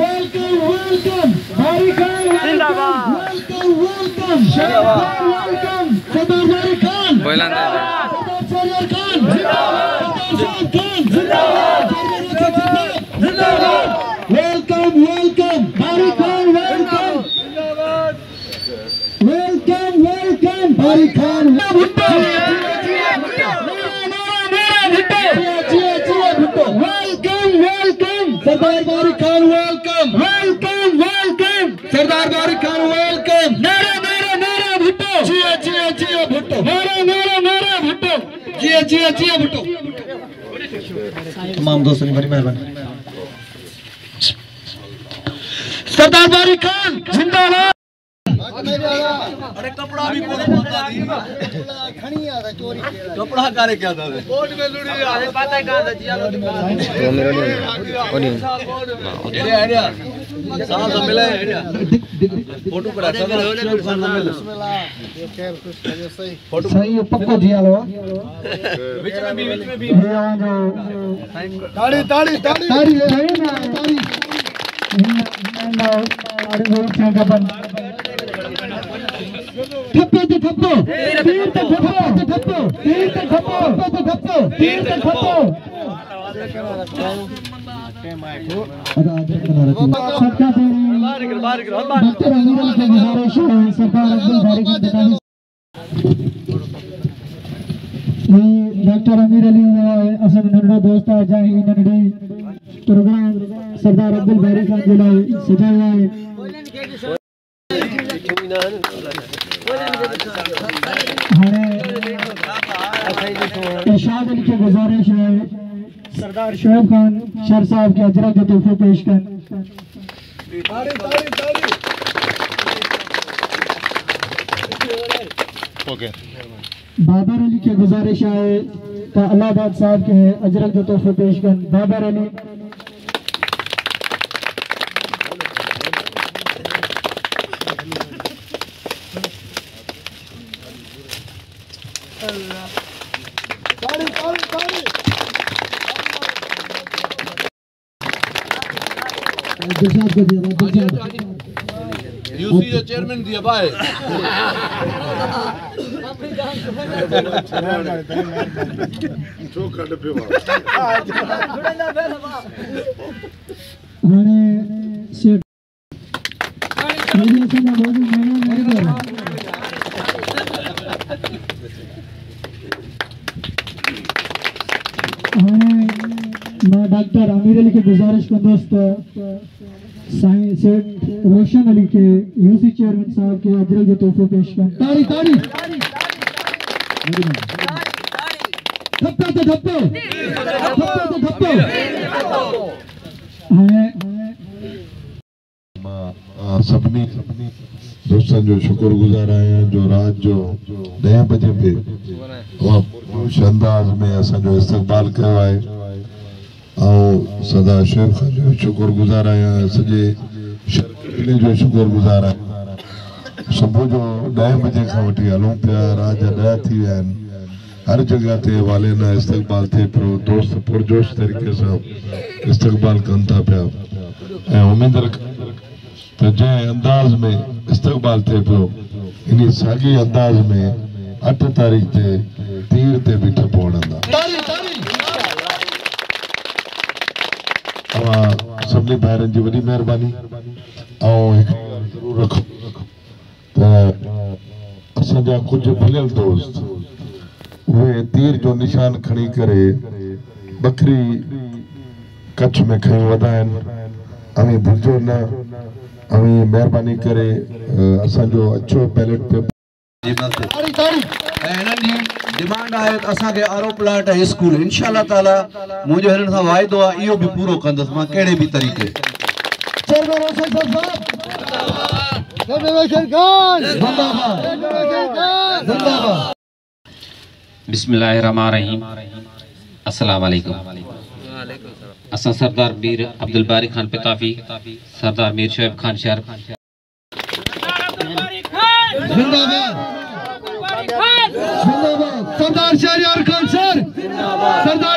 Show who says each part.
Speaker 1: Welcome, Bari Khan. Welcome, Sharif Khan. Welcome, Sadar Bari Khan. Sadar Sarwar Khan. Zindabad. Welcome, Bari Khan. Welcome, Bari Khan. Sardar Bari Khan, welcome. Sardar Bari Khan, welcome. Nara Bhutto. Jia Bhutto. Nara Bhutto. Jia Bhutto. तमाम दोस्तों ने बड़ी मेहरबानी। सरदार बारी खान जिंदाबाद।
Speaker 2: अरे कपड़ा भी बोलो खणी आ था चोरी कपड़ा कारे क्या था कोट में लुड़ी अरे पता है कहां था जिया लो साल से मिले फोटो करा सब फोटो
Speaker 1: सही पक्को जिया लो
Speaker 2: बीच में भी
Speaker 1: ताड़ी थप्पो डॉक्टर अमीर अली असन नंढो दोस्त आहे ही नंढी प्रोग्राम सरदार अब्दुल बारी खान जे लाइ सजायो आहे इरशाद अली की गुजारिश है सरदार शोएब खान शर साहब के अजरा के तोहफे पेश कर बाबर अली की गुजारिश है का अल्लाहबाद साहब के अजरक के तोहफे पेश कर बाबर अली
Speaker 2: यूसी जो चेयरमैन दिया भाई चौक डब्बे
Speaker 1: सेठ डॉक्टर अमीर अली की गुजारिश का दोस्त सेठ रोशन अली के यूसी चेयरमैन साहब के अजरक के तोहफे पेश कर ताड़ी धप्पो
Speaker 3: सभी दोस्तों जो शुक्रगुजार आया जो रात जो 9 बजे पे अंदाज में असो इस्तकबाल किया है सदा शेर खान जो शुक्रगुजार आया सजे शर्किले जो शुक्रगुजार आया सुबह जो 9 बजे का वठी हलूं पिया रात जा 10 थी विया आहिनि हर जगह ते वाले ना इस्तकबाल थे पियो दोस्त पुरजोश तरीके से इस्तकबाल कन था पिया ऐं उम्मीद रख तो जंहिं अंदाज में इस्तकबाल थे पियो इन साॻी अंदाज में 8 तारीख़ ते तीर ते बि ठपो हणंदा सभी भाइरनि जी वॾी महिरबानी ज़रूर रखो त असांजा कुझु भलियल दोस्त उहे तीर जो निशान खणी करे बकरी कच्छ में खणी वधा आहिनि अवी भुलिजो न अवी महिरबानी करे असांजो अच्छो बैलेट पेपर
Speaker 2: डिमांड है असा के आरो प्लांट है स्कूल इंशाल्लाह ताला मुझे हिन सा वायदो आ इयो भी पूरो कंदस मां केड़े भी तरीके
Speaker 4: बिस्मिल्लाहिर्रहमानिर्रहीम अस्सलाम वालेकुम असा सरदार मीर अब्दुल बारी खान पिताफी, सरदार मीर शोएब खान शहर।
Speaker 1: जिंदाबाद जिंदाबाद सरदार शहरियार खान सर, सरदार